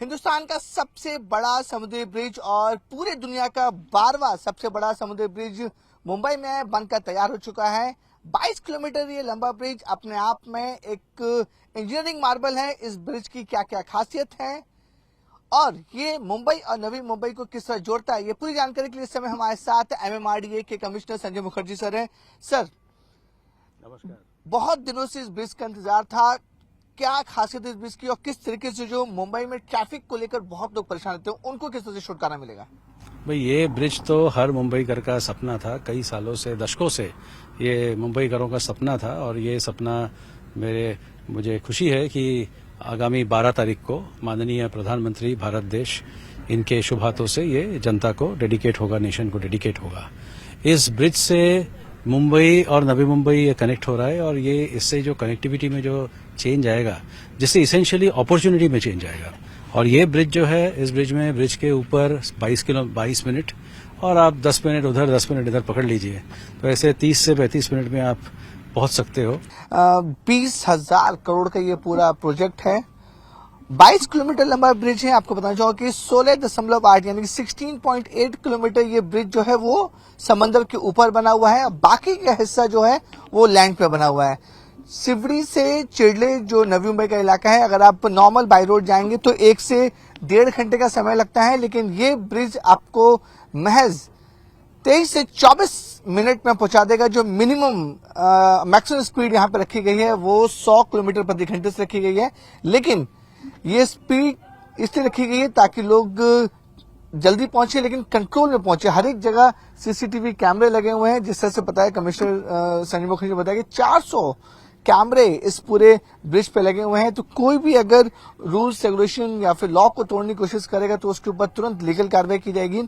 हिंदुस्तान का सबसे बड़ा समुद्री ब्रिज और पूरे दुनिया का 12वां सबसे बड़ा समुद्री ब्रिज मुंबई में बनकर तैयार हो चुका है। 22 किलोमीटर ये लंबा ब्रिज अपने आप में एक इंजीनियरिंग मार्वल है। इस ब्रिज की क्या क्या खासियत है और ये मुंबई और नवी मुंबई को किस तरह जोड़ता है, ये पूरी जानकारी के लिए इस समय हमारे साथ MMRDA के कमिश्नर संजय मुखर्जी सर हैं। सर नमस्कार। बहुत दिनों से इस ब्रिज का इंतजार था, क्या खासियत है इस ब्रिज की और किस तरीके से जो मुंबई में ट्रैफिक को लेकर बहुत लोग परेशान होते हैं उनको किस तरह से छुटकारा मिलेगा? भाई ये ब्रिज तो हर मुंबईकर का सपना था, कई सालों से, दशकों से ये मुंबईकरों का सपना था और ये सपना मुझे खुशी है कि आगामी 12 तारीख को माननीय प्रधानमंत्री भारत देश इनके शुभ हाथों से ये जनता को डेडिकेट होगा, नेशन को डेडिकेट होगा। इस ब्रिज से मुंबई और नवी मुंबई कनेक्ट हो रहा है और ये इससे जो कनेक्टिविटी में जो चेंज आएगा, जिससे इसेंशियली अपॉर्चुनिटी में चेंज आएगा। और ये ब्रिज जो है, इस ब्रिज के ऊपर 22 मिनट और आप 10 मिनट उधर 10 मिनट इधर पकड़ लीजिए, तो ऐसे 30 से 35 मिनट में आप पहुंच सकते हो। 20,000 करोड़ का ये पूरा प्रोजेक्ट है। 22 किलोमीटर लंबा ब्रिज है। आपको बताना चाहूंगा कि 16.8 यानी कि 16.8 किलोमीटर ये ब्रिज जो है वो समंदर के ऊपर बना हुआ है। बाकी का हिस्सा जो है वो लैंड पे बना हुआ है। सिवड़ी से चिड़ले जो नवी मुंबई का इलाका है, अगर आप नॉर्मल बाई रोड जाएंगे तो 1 से 1.5 घंटे का समय लगता है, लेकिन ये ब्रिज आपको महज 23 से 24 मिनट में पहुंचा देगा। जो मिनिमम मैक्सिमम स्पीड यहाँ पे रखी गई है वो 100 किलोमीटर प्रति घंटे से रखी गई है, लेकिन ये स्पीड इसलिए रखी गई है ताकि लोग जल्दी पहुंचे लेकिन कंट्रोल में पहुंचे। हर एक जगह सीसीटीवी कैमरे लगे हुए हैं। जिस तरह से बताया कमिश्नर संजय मुखर्जी ने बताया कि 400 कैमरे इस पूरे ब्रिज पे लगे हुए हैं, तो कोई भी अगर रूल्स रेगुलेशन या फिर लॉ को तोड़ने की कोशिश करेगा तो उसके ऊपर तुरंत लीगल कार्रवाई की जाएगी।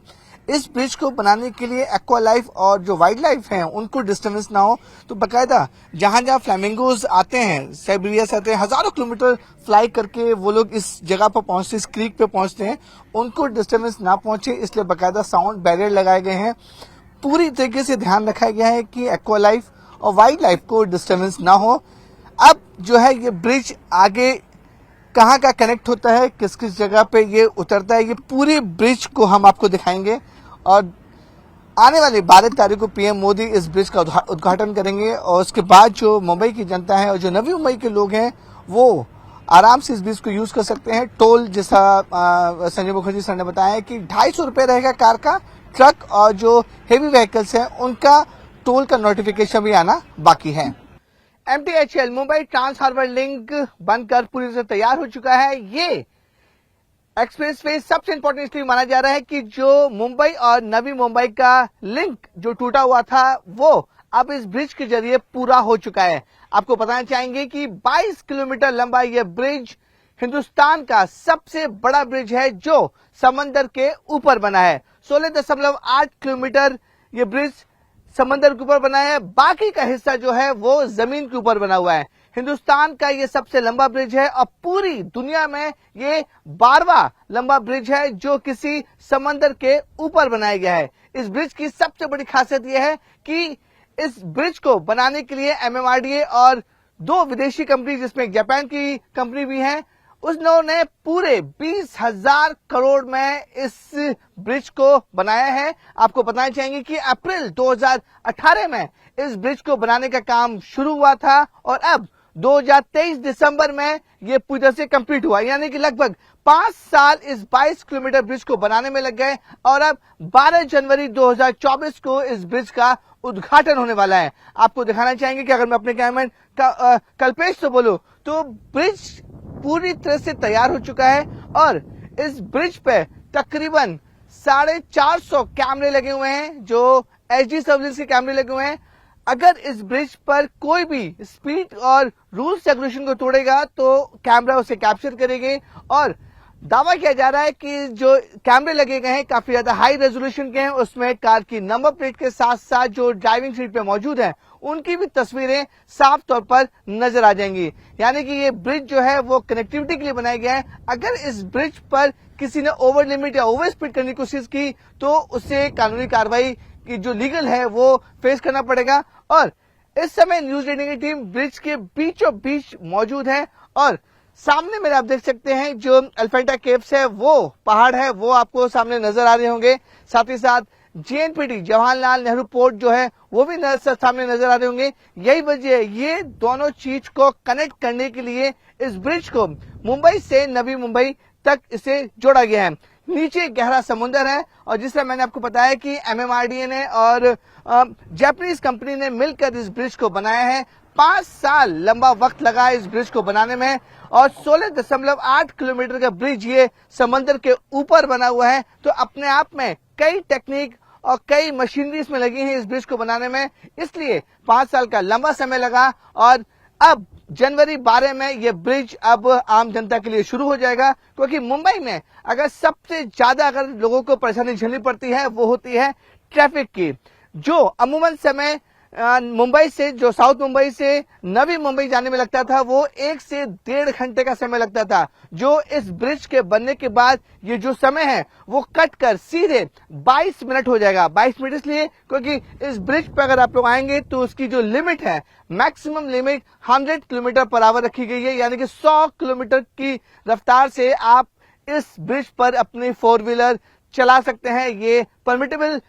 इस ब्रिज को बनाने के लिए एक्वा लाइफ और जो वाइल्ड लाइफ है उनको डिस्टर्बेंस ना हो, तो बकायदा जहां जहां फ्लैमिंगोज आते हैं, साइबेरिया से आते हैं, हजारों किलोमीटर फ्लाई करके वो लोग इस जगह पर पहुंचते, इस क्रीक पे पहुंचते हैं, उनको डिस्टर्बेंस ना पहुंचे, इसलिए बकायदा साउंड बैरियर लगाए गए हैं। पूरी तरीके से ध्यान रखा गया है कि एक्वा लाइफ और वाइल्ड लाइफ को डिस्टर्बेंस ना हो। अब जो है ये ब्रिज आगे कहाँ का कनेक्ट होता है, किस किस जगह पे ये उतरता है, ये पूरे ब्रिज को हम आपको दिखाएंगे और आने वाली 12 तारीख को पीएम मोदी इस ब्रिज का उद्घाटन करेंगे और उसके बाद जो मुंबई की जनता है और जो नवी मुंबई के लोग हैं वो आराम से इस ब्रिज को यूज कर सकते हैं। टोल, जैसा संजय मुखर्जी सर ने बताया कि 250 रुपये रहेगा कार का, ट्रक और जो हेवी व्हीकल्स हैं उनका टोल का नोटिफिकेशन भी आना बाकी है। MTHL Mumbai trans harbour link बनकर पूरी तरह से तैयार हो चुका है। ये एक्सप्रेस वे सबसे इंपॉर्टेंट इसलिए माना जा रहा है कि जो मुंबई और नवी मुंबई का लिंक जो टूटा हुआ था वो अब इस ब्रिज के जरिए पूरा हो चुका है। आपको बताना चाहेंगे कि 22 किलोमीटर लंबा यह ब्रिज हिंदुस्तान का सबसे बड़ा ब्रिज है जो समंदर के ऊपर बना है। 16.8 किलोमीटर ये ब्रिज समंदर के ऊपर बना है, बाकी का हिस्सा जो है वो जमीन के ऊपर बना हुआ है। हिंदुस्तान का ये सबसे लंबा ब्रिज है और पूरी दुनिया में ये 12वां लंबा ब्रिज है जो किसी समंदर के ऊपर बनाया गया है। इस ब्रिज की सबसे बड़ी खासियत यह है कि इस ब्रिज को बनाने के लिए MMRDA और 2 विदेशी कंपनी, जिसमें एक जापान की कंपनी भी है, उन्होंने पूरे 20,000 करोड़ में इस ब्रिज को बनाया है। आपको बताना चाहेंगे कि अप्रैल 2018 में इस ब्रिज को बनाने का काम शुरू हुआ था और अब 2023 दिसंबर में यह पूरी तरह से कंप्लीट हुआ, यानी कि लगभग 5 साल इस 22 किलोमीटर ब्रिज को बनाने में लग गए और अब 12 जनवरी 2024 को इस ब्रिज का उद्घाटन होने वाला है। आपको दिखाना चाहेंगे कि अगर मैं अपने कैमरामैन का कल्पेश से बोलूं तो ब्रिज पूरी तरह से तैयार हो चुका है और इस ब्रिज पे तकरीबन 450 कैमरे लगे हुए हैं, जो HD सर्विस के कैमरे लगे हुए हैं। अगर इस ब्रिज पर कोई भी स्पीड और रूल्स रेगुलेशन को तोड़ेगा तो कैमरा उसे कैप्चर करेंगे और दावा किया जा रहा है कि जो कैमरे लगे गए हैं काफी ज्यादा हाई रेजोल्यूशन के हैं। उसमें कार की नंबर प्लेट के साथ साथ जो ड्राइविंग सीट पे मौजूद है उनकी भी तस्वीरें साफ तौर पर नजर आ जाएंगी, यानी कि ये ब्रिज जो है वो कनेक्टिविटी के लिए बनाया गया है। अगर इस ब्रिज पर किसी ने ओवर लिमिट या ओवर स्पीड करने की कोशिश की तो उसे कानूनी कार्रवाई की जो लीगल है वो फेस करना पड़ेगा। और इस समय न्यूज रीडिंग की टीम ब्रिज के बीचों बीच मौजूद है और सामने मेरे आप देख सकते हैं जो एलिफेंटा केव्स है, वो पहाड़ है, वो आपको सामने नजर आ रहे होंगे। साथ ही साथ जेएनपीटी जवाहरलाल नेहरू पोर्ट जो है वो भी सामने नजर आ रहे होंगे। यही वजह है, ये दोनों चीज को कनेक्ट करने के लिए इस ब्रिज को मुंबई से नवी मुंबई तक इसे जोड़ा गया है। नीचे गहरा समुद्र है और जिस तरह मैंने आपको बताया कि एमएमआरडीए ने और जापानीज कंपनी ने मिलकर इस ब्रिज को बनाया है। 5 साल लंबा वक्त लगा इस ब्रिज को बनाने में और 16.8 किलोमीटर का ब्रिज ये समंदर के ऊपर बना हुआ है। तो अपने आप में कई टेक्निक और कई मशीनरी इसमें लगी हैं इस ब्रिज को बनाने में, इसलिए 5 साल का लंबा समय लगा और अब जनवरी 12 में यह ब्रिज अब आम जनता के लिए शुरू हो जाएगा। क्योंकि मुंबई में अगर सबसे ज्यादा अगर लोगों को परेशानी झेलनी पड़ती है वो होती है ट्रैफिक की, जो अमूमन समय मुंबई से, जो साउथ मुंबई से नवी मुंबई जाने में लगता था, वो 1 से 1.5 घंटे का समय लगता था, जो इस ब्रिज के बनने के बाद ये जो समय है वो कट कर सीधे 22 मिनट हो जाएगा। 22 मिनट इसलिए क्योंकि इस ब्रिज पर अगर आप लोग आएंगे तो उसकी जो लिमिट है, maximum limit 100 kilometre per hour रखी गई है, यानी कि 100 किलोमीटर की रफ्तार से आप इस ब्रिज पर अपनी 4 व्हीलर चला सकते हैं। ये परमिटेबल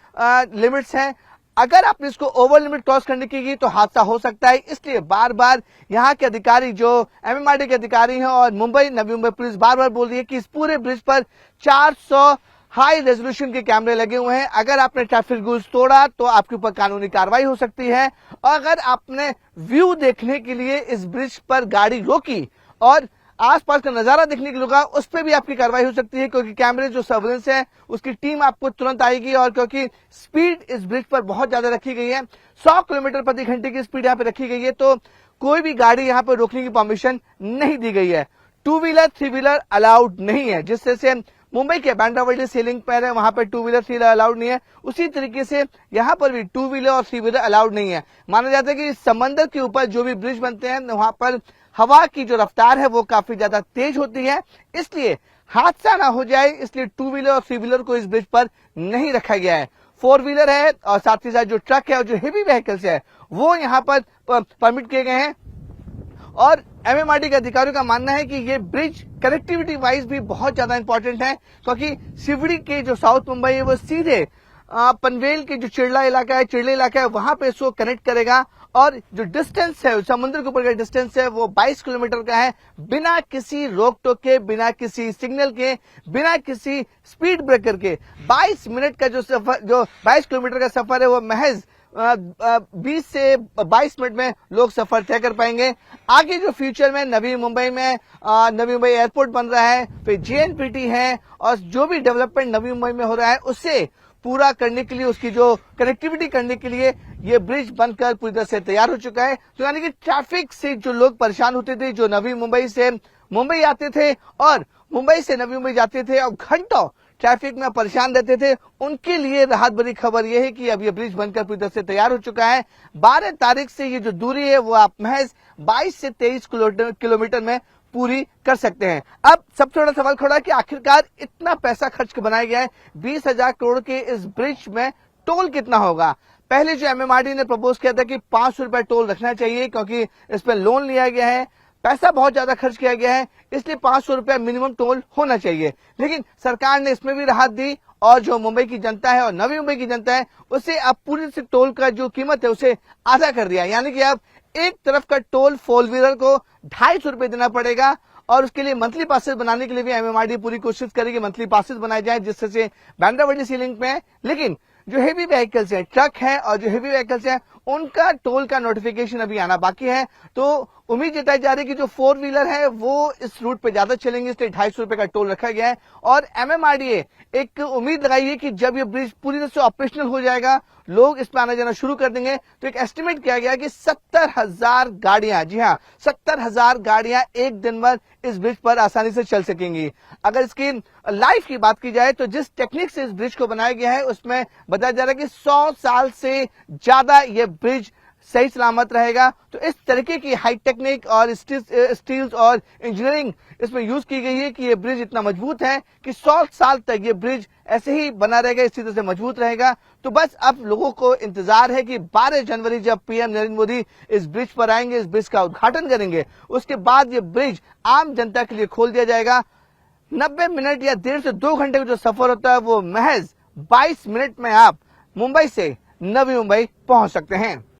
लिमिट्स हैं। अगर आपने इसको ओवर लिमिट क्रॉस करने की तो हादसा हो सकता है, इसलिए बार बार यहाँ के अधिकारी, जो एमएमआरडी के अधिकारी हैं और नवी मुंबई पुलिस बार बार बोल रही है कि इस पूरे ब्रिज पर 400 हाई रेजोल्यूशन के कैमरे लगे हुए हैं। अगर आपने ट्रैफिक रूल्स तोड़ा तो आपके ऊपर कानूनी कार्रवाई हो सकती है, और अगर आपने व्यू देखने के लिए इस ब्रिज पर गाड़ी रोकी और आसपास का नजारा देखने के लिए रुका, उस पर भी आपकी कार्रवाई हो सकती है, क्योंकि कैमरे जो सर्वेलेंस है उसकी टीम आपको तुरंत आएगी। और क्योंकि स्पीड इस ब्रिज पर बहुत ज्यादा रखी गई है, 100 किलोमीटर प्रति घंटे की स्पीड यहाँ पे रखी गई है, तो कोई भी गाड़ी यहाँ पर रोकने की परमिशन नहीं दी गई है। 2 व्हीलर 3 व्हीलर अलाउड नहीं है। जिस तरह से मुंबई के बांद्रा सीलिंग पर है, वहां पर 2 व्हीलर 3 व्हीलर अलाउड नहीं है, उसी तरीके से यहाँ पर भी 2 व्हीलर और 3 व्हीलर अलाउड नहीं है। माना जाता है कि समंदर के ऊपर जो भी ब्रिज बनते हैं वहां पर हवा की जो रफ्तार है वो काफी ज्यादा तेज होती है, इसलिए हादसा ना हो जाए, इसलिए 2 व्हीलर और 3 व्हीलर को इस ब्रिज पर नहीं रखा गया है। 4 व्हीलर है और साथ ही साथ जो ट्रक है और जो हेवी व्हीकल्स है वो यहाँ पर परमिट किए गए हैं। और एमएमआरडी के अधिकारियों का मानना है कि ये ब्रिज कनेक्टिविटी वाइज भी बहुत ज्यादा इंपॉर्टेंट है, क्योंकि शिवड़ी के जो साउथ मुंबई है वो सीधे पनवेल के जो चिड़ला इलाका है वहां पे इसको कनेक्ट करेगा। और जो डिस्टेंस है, समुद्र के ऊपर का डिस्टेंस है वो 22 किलोमीटर का है, बिना किसी रोक टोक के, बिना किसी सिग्नल के, बिना किसी स्पीड ब्रेकर के 22 मिनट का जो 22 किलोमीटर का सफर है वो महज 20 से 22 मिनट में लोग सफर तय कर पाएंगे। आगे जो फ्यूचर में नवी मुंबई एयरपोर्ट बन रहा है, फिर जेएनपीटी है और जो भी डेवलपमेंट नवी मुंबई में हो रहा है उसे पूरा करने के लिए, उसकी जो कनेक्टिविटी करने के लिए ये ब्रिज बनकर पूरी तरह से तैयार हो चुका है। तो यानी कि ट्रैफिक से जो लोग परेशान होते थे, जो नवी मुंबई से मुंबई आते थे और मुंबई से नवी मुंबई जाते थे और घंटों ट्रैफिक में परेशान रहते थे, उनके लिए राहत भरी खबर यह है कि अब ये ब्रिज बनकर पूरी तरह से तैयार हो चुका है। 12 तारीख से ये जो दूरी है वो आप महज 22 से 23 किलोमीटर में पूरी कर सकते हैं। अब सबसे बड़ा सवाल खड़ा है कि आखिरकार इतना पैसा खर्च कर बनाया गया है, 20,000 करोड़ के इस ब्रिज में टोल कितना होगा। पहले जो एमएमआरडी ने प्रपोज किया था कि 500 रुपए टोल रखना चाहिए, क्योंकि इस पर लोन लिया गया है, पैसा बहुत ज्यादा खर्च किया गया है, इसलिए 500 रुपए मिनिमम टोल होना चाहिए। लेकिन सरकार ने इसमें भी राहत दी और जो मुंबई की जनता है और नवी मुंबई की जनता है उसे अब पूरी से टोल का जो कीमत है उसे आधा कर दिया, यानी कि अब एक तरफ का टोल 4 व्हीलर को 250 रुपए देना पड़ेगा। और उसके लिए मंथली पासेस बनाने के लिए भी एमएमआरडी पूरी कोशिश करेगी मंथली पासेस बनाए जाए, जिससे बांद्रा सीलिंग में। लेकिन जो हेवी व्हीकल्स है, ट्रक है और जो हेवी व्हीकल्स है, उनका टोल का नोटिफिकेशन अभी आना बाकी है। तो उम्मीद जताई जा रही है कि जो 4 व्हीलर है वो इस रूट पे ज्यादा चलेंगे, इसलिए 250 रुपए का टोल रखा गया है। और एमएमआरडीए एक उम्मीद लगाई है कि जब ये ब्रिज पूरी तरह से ऑपरेशनल हो जाएगा, लोग इस पर आना जाना शुरू कर देंगे, तो एक एस्टिमेट किया गया कि 70,000 गाड़ियां, जी हाँ 70,000 गाड़ियां एक दिन भर इस ब्रिज पर आसानी से चल सकेंगी। अगर इसकी लाइफ की बात की जाए तो जिस टेक्निक से इस ब्रिज को बनाया गया है उसमें बताया जा रहा है कि 100 साल से ज्यादा ये ब्रिज सही सलामत रहेगा। तो इस तरीके की हाई टेक्निक और स्टील्स और इंजीनियरिंग इसमें यूज की गई है कि ये ब्रिज इतना मजबूत है कि 100 साल तक ये ब्रिज ऐसे ही बना रहेगा, इसी तरह से मजबूत रहेगा। तो बस अब लोगों को इंतजार है कि 12 जनवरी जब पीएम नरेंद्र मोदी इस ब्रिज पर आएंगे, इस ब्रिज का उद्घाटन करेंगे, उसके बाद ये ब्रिज आम जनता के लिए खोल दिया जाएगा। 90 मिनट या 1.5 से 2 घंटे का जो सफर होता है वो महज 22 मिनट में आप मुंबई से नवी मुंबई पहुंच सकते हैं।